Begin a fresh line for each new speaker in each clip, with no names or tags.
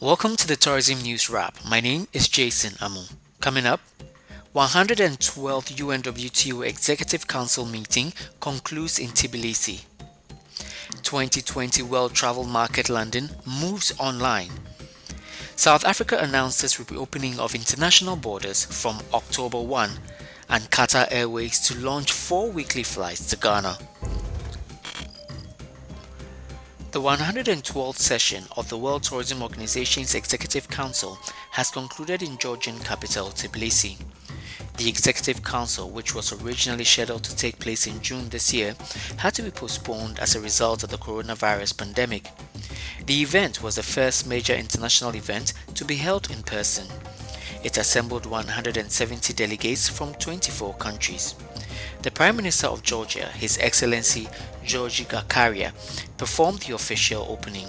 Welcome to the Tourism News Wrap. My name is Jason Amu. Coming up, 112th UNWTO Executive Council meeting concludes in Tbilisi. 2020 World Travel Market London moves online. South Africa announces reopening of international borders from October 1, and Qatar Airways to launch 4 weekly flights to Ghana. The 112th session of the World Tourism Organization's Executive Council has concluded in Georgian capital Tbilisi. The Executive Council, which was originally scheduled to take place in June this year, had to be postponed as a result of the coronavirus pandemic. The event was the first major international event to be held in person. It assembled 170 delegates from 24 countries. The Prime Minister of Georgia, His Excellency Georgi Gakaria, performed the official opening.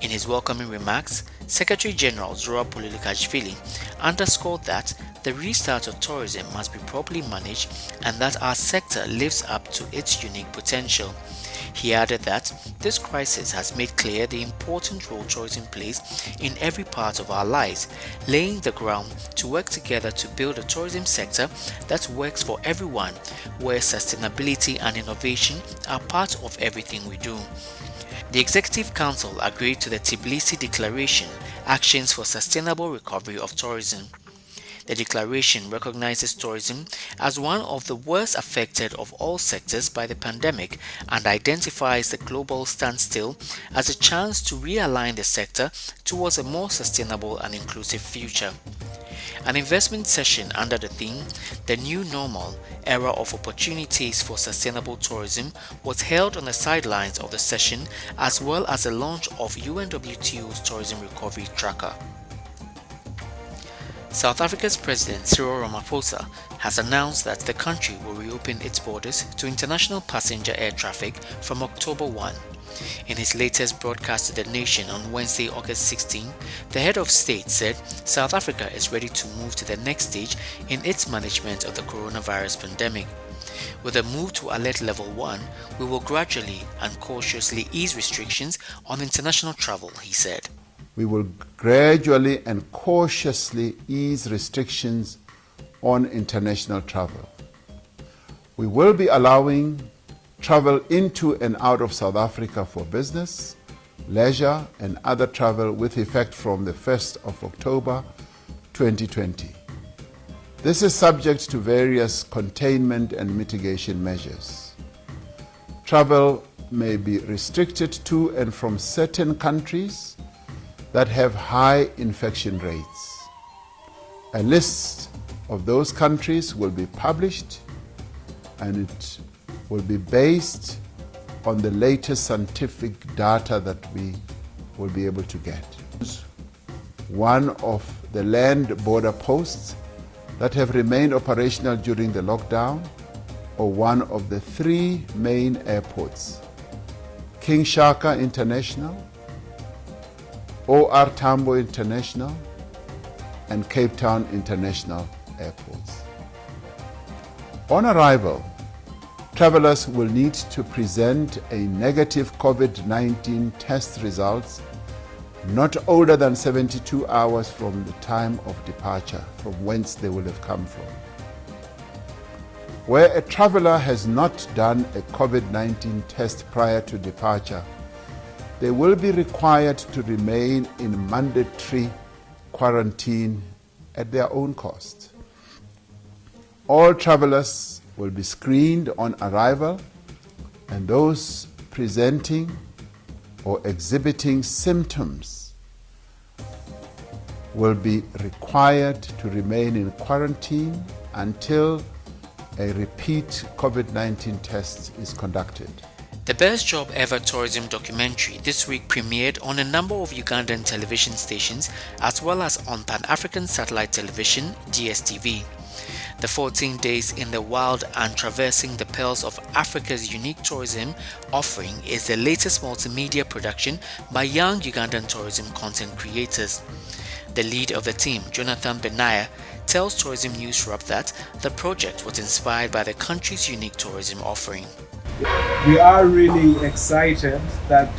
In his welcoming remarks, Secretary General Zora Polilikashvili underscored that the restart of tourism must be properly managed and that our sector lives up to its unique potential. He added that this crisis has made clear the important role tourism plays in every part of our lives, laying the ground to work together to build a tourism sector that works for everyone, where sustainability and innovation are part of everything we do. The Executive Council agreed to the Tbilisi Declaration, Actions for Sustainable Recovery of Tourism. The declaration recognizes tourism as one of the worst affected of all sectors by the pandemic and identifies the global standstill as a chance to realign the sector towards a more sustainable and inclusive future. An investment session under the theme, The New Normal, Era of Opportunities for Sustainable Tourism, was held on the sidelines of the session as well as the launch of UNWTO's Tourism Recovery Tracker. South Africa's President Cyril Ramaphosa has announced that the country will reopen its borders to international passenger air traffic from October 1. In his latest broadcast to the nation on Wednesday, August 16, the head of state said South Africa is ready to move to the next stage in its management of the coronavirus pandemic. With a move to Alert Level 1, we will gradually and cautiously ease restrictions on international travel, he said.
We will gradually and cautiously ease restrictions on international travel. We will be allowing travel into and out of South Africa for business, leisure, and other travel with effect from the 1st of October 2020. This is subject to various containment and mitigation measures. Travel may be restricted to and from certain countries that have high infection rates. A list of those countries will be published and it will be based on the latest scientific data that we will be able to get. One of the land border posts that have remained operational during the lockdown, or one of the 3 main airports, King Shaka International, OR Tambo International, and Cape Town International airports. On arrival, travelers will need to present a negative COVID-19 test results not older than 72 hours from the time of departure, from whence they will have come from. Where a traveler has not done a COVID-19 test prior to departure, they will be required to remain in mandatory quarantine at their own cost. All travelers will be screened on arrival, and those presenting or exhibiting symptoms will be required to remain in quarantine until a repeat COVID-19 test is conducted.
The Best Job Ever tourism documentary this week premiered on a number of Ugandan television stations as well as on Pan-African Satellite Television, DSTV. The 14 Days in the Wild and Traversing the Pearls of Africa's Unique Tourism offering is the latest multimedia production by young Ugandan tourism content creators. The lead of the team, Jonathan Benaya, tells Tourism News Wrap that the project was inspired by the country's unique tourism offering.
We are really excited that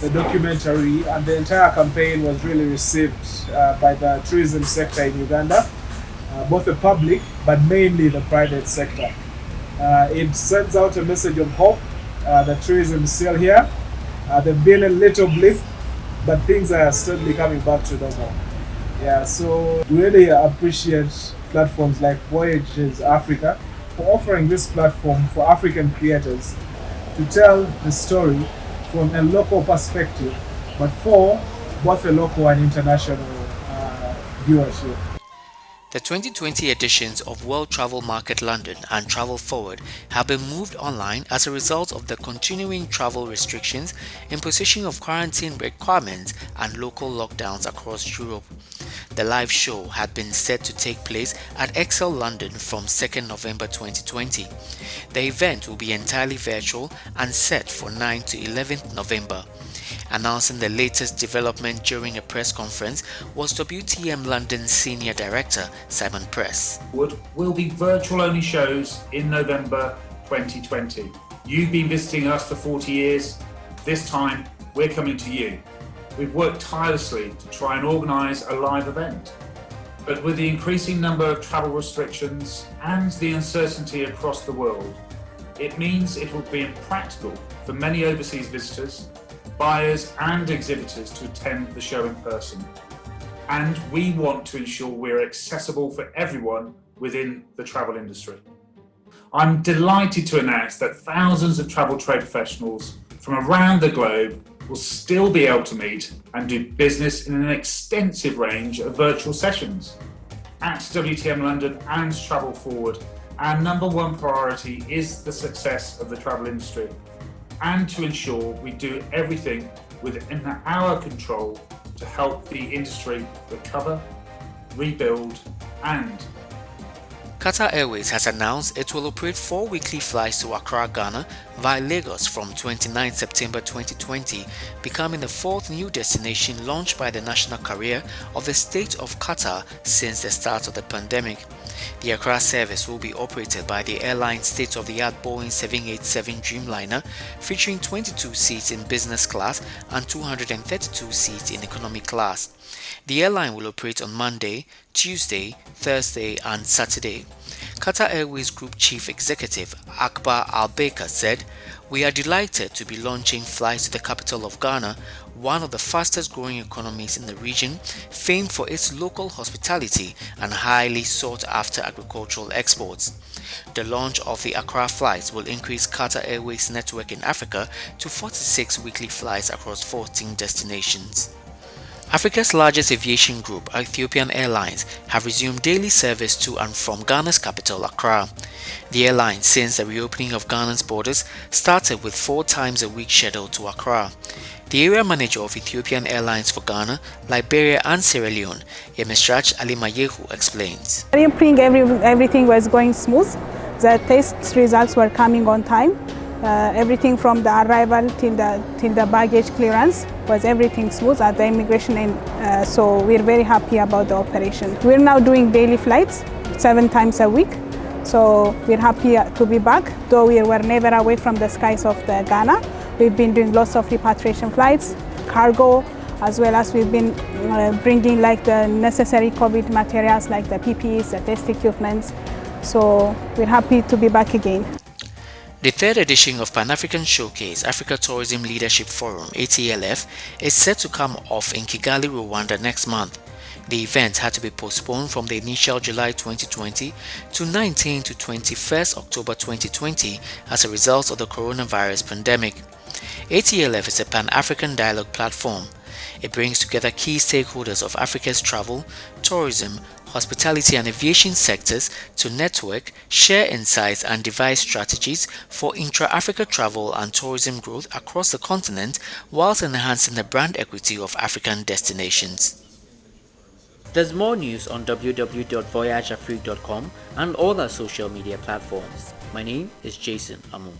the documentary, and the entire campaign was really received by the tourism sector in Uganda, both the public but mainly the private sector. It sends out a message of hope that tourism is still here. There's been a little blip, but things are steadily coming back to normal. Yeah, so we really appreciate platforms like Voyages Africa for offering this platform for African creators to tell the story from a local perspective, but for both a local and international viewership.
The 2020 editions of World Travel Market London and Travel Forward have been moved online as a result of the continuing travel restrictions, imposition of quarantine requirements, and local lockdowns across Europe. The live show had been set to take place at Excel London from 2nd November 2020. The event will be entirely virtual and set for 9 to 11th November. Announcing the latest development during a press conference was WTM London's Senior Director, Simon Press.
Will be virtual-only shows in November 2020. You've been visiting us for 40 years. This time, we're coming to you. We've worked tirelessly to try and organise a live event. But with the increasing number of travel restrictions and the uncertainty across the world, it means it will be impractical for many overseas visitors, buyers and exhibitors to attend the show in person. And we want to ensure we're accessible for everyone within the travel industry. I'm delighted to announce that thousands of travel trade professionals from around the globe will still be able to meet and do business in an extensive range of virtual sessions. At WTM London and Travel Forward, our number one priority is the success of the travel industry, and to ensure we do everything within our control to help the industry recover, rebuild, and
Qatar Airways has announced it will operate 4 weekly flights to Accra, Ghana via Lagos from 29 September 2020, becoming the 4th new destination launched by the national carrier of the state of Qatar since the start of the pandemic. The Accra service will be operated by the airline's state-of-the-art Boeing 787 Dreamliner, featuring 22 seats in business class and 232 seats in economy class. The airline will operate on Monday, Tuesday, Thursday and Saturday. Qatar Airways Group Chief Executive Akbar Al-Baker said, "We are delighted to be launching flights to the capital of Ghana, one of the fastest growing economies in the region, famed for its local hospitality and highly sought after agricultural exports." The launch of the Accra flights will increase Qatar Airways' network in Africa to 46 weekly flights across 14 destinations. Africa's largest aviation group, Ethiopian Airlines, have resumed daily service to and from Ghana's capital, Accra. The airline, since the reopening of Ghana's borders, started with 4 times a week schedule to Accra. The area manager of Ethiopian Airlines for Ghana, Liberia and Sierra Leone, Yemisrach Ali Mayehu, explains.
Reopening, everything was going smooth. The test results were coming on time. Everything from the arrival till the baggage clearance was everything smooth at the immigration end. So we're very happy about the operation. We're now doing daily flights 7 times a week. So we're happy to be back. Though we were never away from the skies of the Ghana, we've been doing lots of repatriation flights, cargo, as well as we've been bringing like the necessary COVID materials like the PPEs, the test equipments. So we're happy to be back again.
The 3rd edition of Pan-African Showcase Africa Tourism Leadership Forum (ATLF) is set to come off in Kigali, Rwanda next month. The event had to be postponed from the initial July 2020 to 19 to 21st October 2020 as a result of the coronavirus pandemic. ATLF is a Pan-African dialogue platform. It brings together key stakeholders of Africa's travel, tourism, hospitality and aviation sectors to network, share insights and devise strategies for intra-Africa travel and tourism growth across the continent whilst enhancing the brand equity of African destinations. There's more news on www.voyageafrique.com and all our social media platforms. My name is Jason Amu.